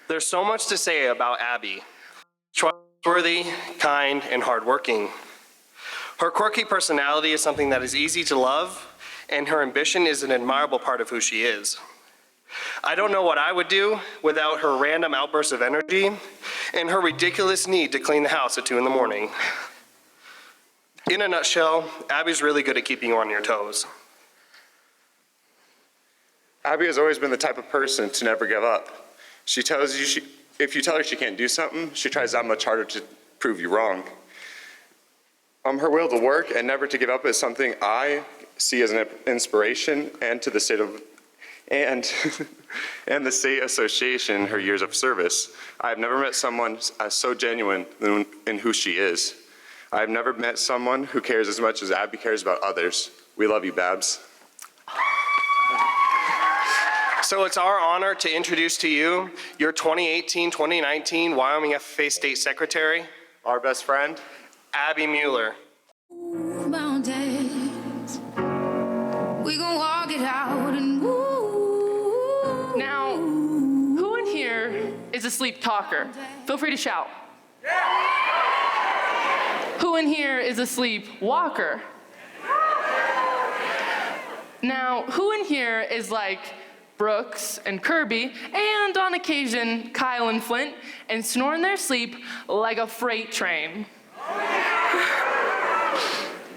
There's so much to say about Abby. Trustworthy, kind, and hardworking. Her quirky personality is something that is easy to love, and her ambition is an admirable part of who she is. I don't know what I would do without her random outbursts of energy and her ridiculous need to clean the house at 2 in the morning. In a nutshell, Abby's really good at keeping you on your toes. Abby has always been the type of person to never give up. She tells you if you tell her she can't do something, she tries that much harder to prove you wrong. Her will to work and never to give up is something I see as an inspiration and to the state of and the state association her years of service. I have never met someone as so genuine in who she is. I have never met someone who cares as much as Abby cares about others. We love you, Babs. So it's our honor to introduce to you your 2018-2019 Wyoming FFA State Secretary, Our best friend, Abby Mueller. Bound days, we gon' walk it out and woo. Now, who in here is a sleep talker? Feel free to shout. Who in here is a sleep walker? Now, who in here is like Brooks and Kirby, and on occasion, Kyle and Flint, and snore in their sleep like a freight train?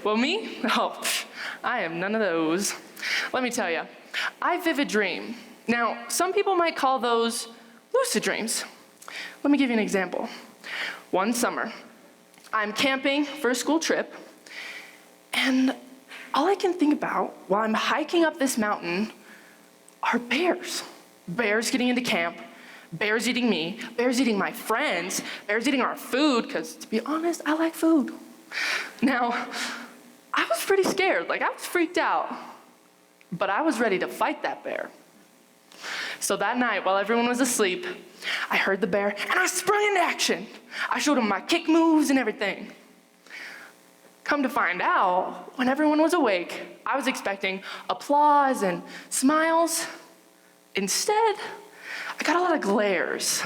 Well, me? Oh, I am none of those. Let me tell you, I vivid dream. Now, some people might call those lucid dreams. Let me give you an example. One summer, I'm camping for a school trip, and all I can think about while I'm hiking up this mountain are bears. Bears getting into camp, bears eating me, bears eating my friends, bears eating our food, because to be honest, I like food. Now, I was pretty scared, I was freaked out, but I was ready to fight that bear. So that night, while everyone was asleep, I heard the bear, and I sprang into action. I showed him my kick moves and everything. Come to find out, when everyone was awake, I was expecting applause and smiles. Instead, I got a lot of glares.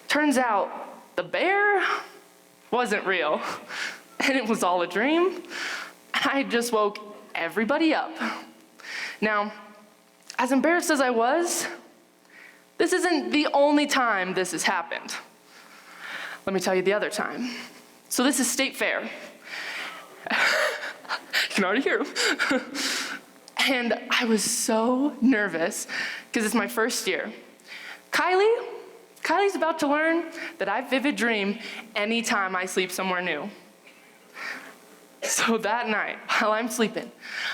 Turns out, the bear wasn't real, and it was all a dream. I just woke everybody up. Now, as embarrassed as I was, this isn't the only time this has happened. Let me tell you the other time. So this is State Fair. You can already hear him. And I was so nervous because it's my first year. Kylie's about to learn that I vivid dream anytime I sleep somewhere new. So that night, while I'm sleeping,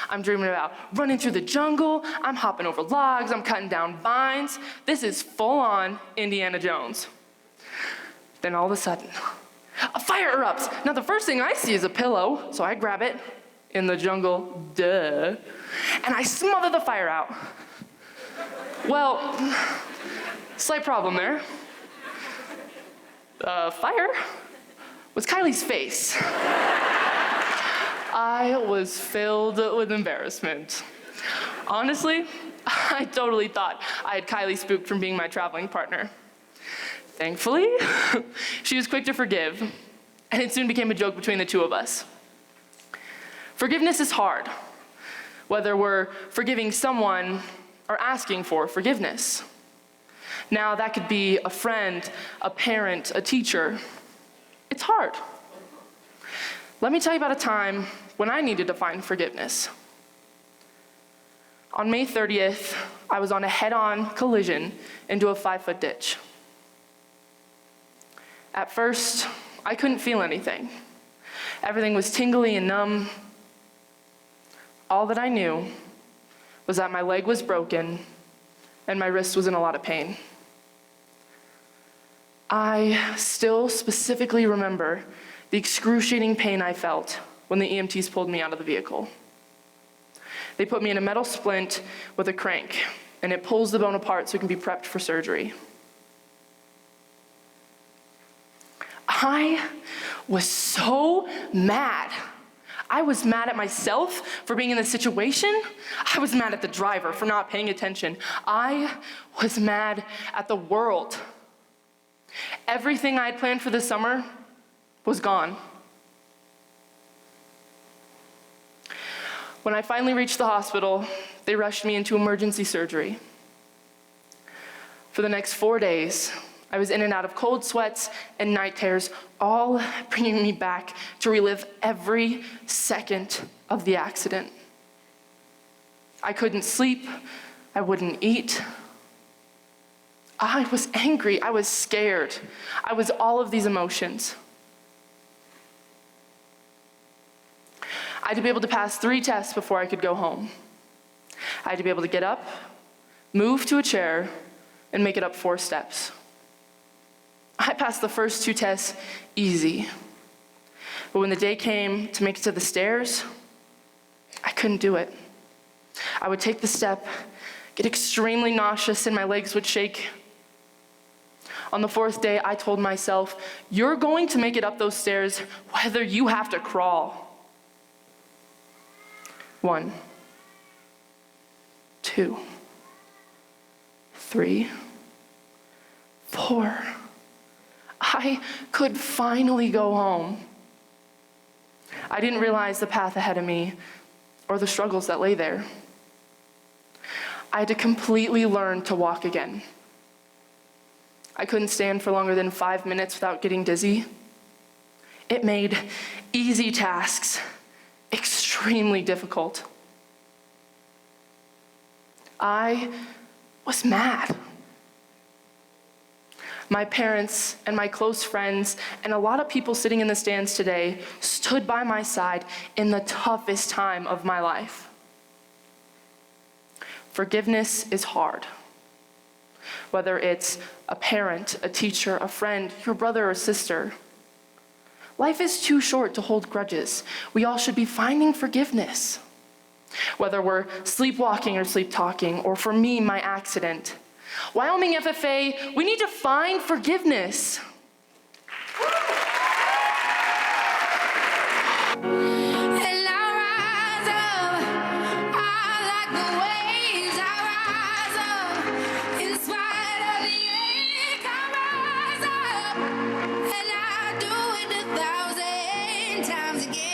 I'm dreaming about running through the jungle, I'm hopping over logs, I'm cutting down vines. This is full-on Indiana Jones. Then all of a sudden, a fire erupts. Now the first thing I see is a pillow, so I grab it in the jungle, duh, and I smother the fire out. Well, slight problem there. The fire was Kylie's face. I was filled with embarrassment. Honestly, I totally thought I had Kylie spooked from being my traveling partner. Thankfully, she was quick to forgive, and it soon became a joke between the two of us. Forgiveness is hard, whether we're forgiving someone or asking for forgiveness. Now, that could be a friend, a parent, a teacher. It's hard. Let me tell you about a time when I needed to find forgiveness. On May 30th, I was on a head-on collision into a 5-foot ditch. At first, I couldn't feel anything. Everything was tingly and numb. All that I knew was that my leg was broken and my wrist was in a lot of pain. I still specifically remember the excruciating pain I felt when the EMTs pulled me out of the vehicle. They put me in a metal splint with a crank, and it pulls the bone apart so it can be prepped for surgery. I was so mad. I was mad at myself for being in this situation. I was mad at the driver for not paying attention. I was mad at the world Everything I had planned for this summer was gone. When I finally reached the hospital, they rushed me into emergency surgery. For the next 4 days, I was in and out of cold sweats and night terrors, all bringing me back to relive every second of the accident. I couldn't sleep, I wouldn't eat. I was angry, I was scared. I was all of these emotions. I had to be able to pass 3 tests before I could go home. I had to be able to get up, move to a chair, and make it up 4 steps. I passed the first 2 tests easy. But when the day came to make it to the stairs, I couldn't do it. I would take the step, get extremely nauseous, and my legs would shake. On the 4th day, I told myself, you're going to make it up those stairs whether you have to crawl. 1, 2, 3, 4. I could finally go home. I didn't realize the path ahead of me or the struggles that lay there. I had to completely learn to walk again. I couldn't stand for longer than 5 minutes without getting dizzy. It made easy tasks extremely difficult. I was mad. My parents and my close friends and a lot of people sitting in the stands today stood by my side in the toughest time of my life. Forgiveness is hard. Whether it's a parent, a teacher, a friend, your brother or sister. Life is too short to hold grudges. We all should be finding forgiveness. Whether we're sleepwalking or sleep talking, or for me, my accident. Wyoming FFA, we need to find forgiveness. And I rise up, I like the waves, I rise up, in spite of the ache, I rise up, and I do it 1,000 times again.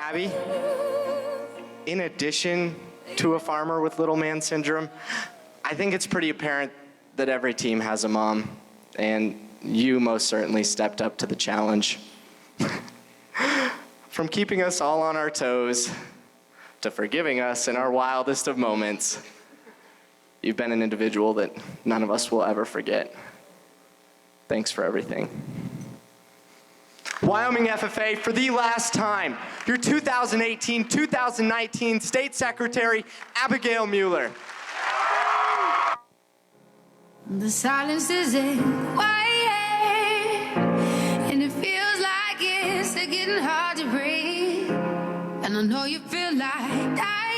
Abby, in addition to a farmer with little man syndrome, I think it's pretty apparent that every team has a mom, and you most certainly stepped up to the challenge. From keeping us all on our toes to forgiving us in our wildest of moments, you've been an individual that none of us will ever forget. Thanks for everything. Wyoming FFA, for the last time, your 2018-2019 State Secretary, Abigail Mueller. The silence is quiet, and it feels like it's getting hard to breathe. And I know you feel like dying.